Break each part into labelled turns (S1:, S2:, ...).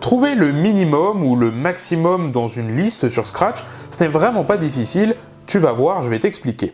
S1: Trouver le minimum ou le maximum dans une liste sur Scratch, ce n'est vraiment pas difficile, tu vas voir, je vais t'expliquer.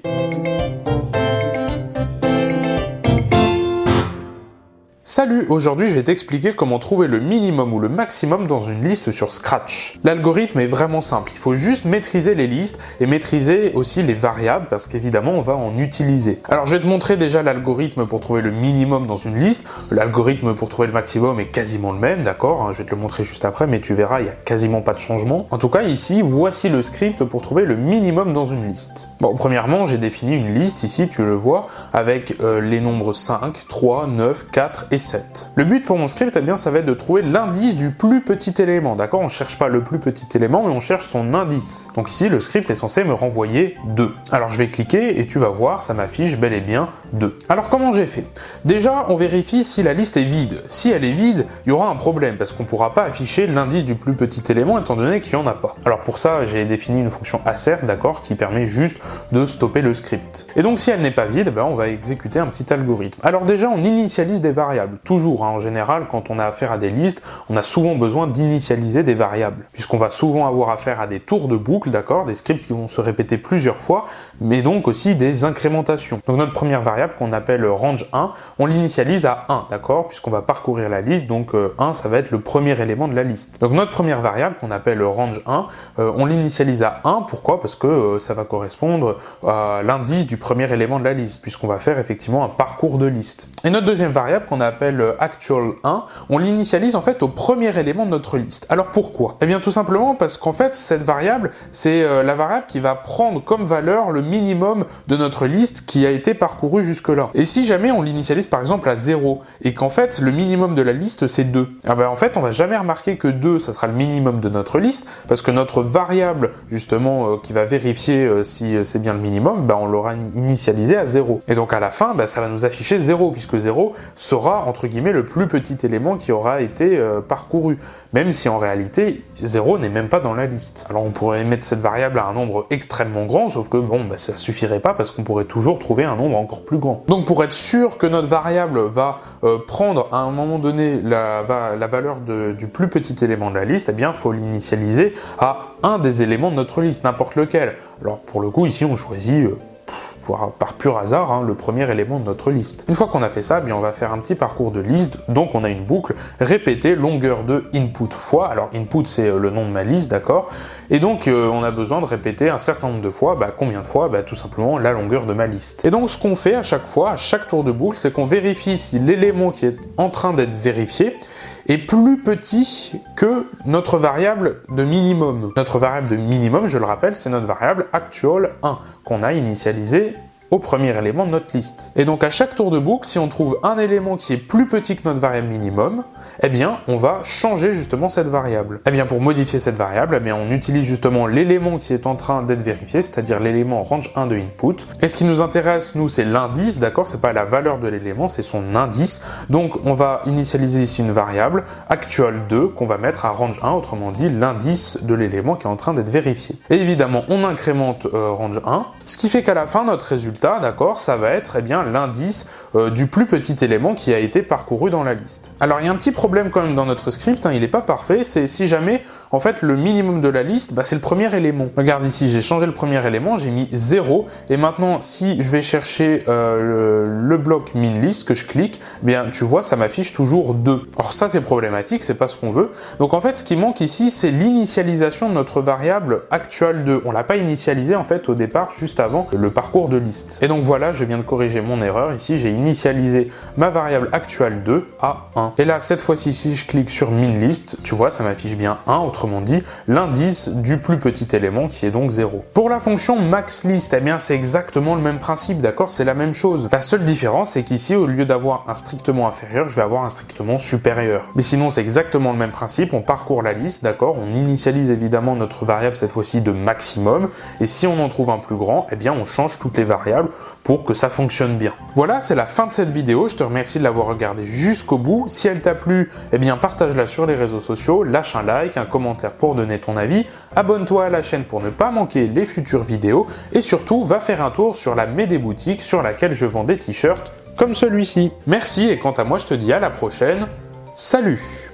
S1: Salut, aujourd'hui je vais t'expliquer comment trouver le minimum ou le maximum dans une liste sur Scratch. L'algorithme est vraiment simple, il faut juste maîtriser les listes et maîtriser aussi les variables parce qu'évidemment on va en utiliser. Alors je vais te montrer déjà l'algorithme pour trouver le minimum dans une liste. L'algorithme pour trouver le maximum est quasiment le même, d'accord? Je vais te le montrer juste après, mais tu verras, il n'y a quasiment pas de changement. En tout cas ici, voici le script pour trouver le minimum dans une liste. Bon, premièrement, j'ai défini une liste ici, tu le vois, avec les nombres 5, 3, 9, 4 et 7. Le but pour mon script, eh bien, ça va être de trouver l'indice du plus petit élément, d'accord? On ne cherche pas le plus petit élément, mais on cherche son indice. Donc ici, le script est censé me renvoyer 2. Alors je vais cliquer et tu vas voir, ça m'affiche bel et bien 2. Alors comment j'ai fait? Déjà, on vérifie si la liste est vide. Si elle est vide, il y aura un problème, parce qu'on ne pourra pas afficher l'indice du plus petit élément, étant donné qu'il n'y en a pas. Alors pour ça, j'ai défini une fonction assert, d'accord, qui permet juste de stopper le script. Et donc si elle n'est pas vide, ben, on va exécuter un petit algorithme. Alors déjà, on initialise des variables. Toujours, hein, en général, quand on a affaire à des listes, on a souvent besoin d'initialiser des variables, puisqu'on va souvent avoir affaire à des tours de boucle, d'accord, des scripts qui vont se répéter plusieurs fois, mais donc aussi des incrémentations. Donc notre première variable qu'on appelle range 1, on l'initialise à 1, d'accord, puisqu'on va parcourir la liste, donc 1, ça va être le premier élément de la liste. Donc notre première variable qu'on appelle range 1, on l'initialise à 1, pourquoi? Parce que ça va correspondre à l'indice du premier élément de la liste, puisqu'on va faire effectivement un parcours de liste. Et notre deuxième variable qu'on appelle actual 1, on l'initialise en fait au premier élément de notre liste. Alors pourquoi? Eh bien tout simplement parce qu'en fait cette variable, c'est la variable qui va prendre comme valeur le minimum de notre liste qui a été parcourue jusque-là. Et si jamais on l'initialise par exemple à 0 et qu'en fait le minimum de la liste c'est 2, eh bien en fait on va jamais remarquer que 2 ça sera le minimum de notre liste parce que notre variable justement qui va vérifier si c'est bien le minimum, ben, on l'aura initialisé à 0. Et donc à la fin, ben, ça va nous afficher 0 puisque 0 sera entre guillemets le plus petit élément qui aura été parcouru, même si en réalité 0 n'est même pas dans la liste. Alors on pourrait mettre cette variable à un nombre extrêmement grand, sauf que bon, bah, ça suffirait pas parce qu'on pourrait toujours trouver un nombre encore plus grand. Donc pour être sûr que notre variable va prendre à un moment donné la valeur du plus petit élément de la liste, eh bien il faut l'initialiser à un des éléments de notre liste, n'importe lequel. Alors pour le coup ici on choisit par pur hasard, hein, le premier élément de notre liste. Une fois qu'on a fait ça, bien, on va faire un petit parcours de liste, donc on a une boucle répétée, longueur de input fois, alors input c'est le nom de ma liste, d'accord, et donc on a besoin de répéter un certain nombre de fois, bah, combien de fois? Bah, tout simplement la longueur de ma liste. Et donc ce qu'on fait à chaque fois, à chaque tour de boucle, c'est qu'on vérifie si l'élément qui est en train d'être vérifié est plus petit que notre variable de minimum. Notre variable de minimum, je le rappelle, c'est notre variable actual 1 qu'on a initialisée au premier élément de notre liste. Et donc à chaque tour de boucle, si on trouve un élément qui est plus petit que notre variable minimum, eh bien on va changer justement cette variable. Eh bien pour modifier cette variable, eh bien on utilise justement l'élément qui est en train d'être vérifié, c'est-à-dire l'élément range 1 de input. Et ce qui nous intéresse, nous, c'est l'indice, d'accord? C'est pas la valeur de l'élément, c'est son indice. Donc on va initialiser ici une variable actual 2 qu'on va mettre à range 1, autrement dit l'indice de l'élément qui est en train d'être vérifié. Et évidemment, on incrémente range 1, ce qui fait qu'à la fin, notre résultat, d'accord, ça va être eh bien l'indice du plus petit élément qui a été parcouru dans la liste. Alors il y a un petit problème quand même dans notre script, hein, il n'est pas parfait, c'est si jamais en fait le minimum de la liste, bah, c'est le premier élément. Regarde ici, j'ai changé le premier élément, j'ai mis 0 et maintenant si je vais chercher le bloc min-list que je clique, eh bien tu vois ça m'affiche toujours 2. Or ça c'est problématique, c'est pas ce qu'on veut. Donc en fait ce qui manque ici c'est l'initialisation de notre variable actual 2. On l'a pas initialisé en fait au départ juste avant le parcours de liste. Et donc voilà, je viens de corriger mon erreur. Ici, j'ai initialisé ma variable actual 2 à 1. Et là, cette fois-ci, si je clique sur min-list, tu vois, ça m'affiche bien 1, autrement dit, l'indice du plus petit élément qui est donc 0. Pour la fonction maxList, eh bien, c'est exactement le même principe, d'accord? C'est la même chose. La seule différence, c'est qu'ici, au lieu d'avoir un strictement inférieur, je vais avoir un strictement supérieur. Mais sinon, c'est exactement le même principe. On parcourt la liste, d'accord? On initialise évidemment notre variable, cette fois-ci, de maximum. Et si on en trouve un plus grand, eh bien, on change toutes les variables pour que ça fonctionne bien. Voilà, c'est la fin de cette vidéo. Je te remercie de l'avoir regardée jusqu'au bout. Si elle t'a plu, eh bien partage-la sur les réseaux sociaux, lâche un like, un commentaire pour donner ton avis, abonne-toi à la chaîne pour ne pas manquer les futures vidéos et surtout, va faire un tour sur la Médé boutique sur laquelle je vends des t-shirts comme celui-ci. Merci et quant à moi, je te dis à la prochaine. Salut!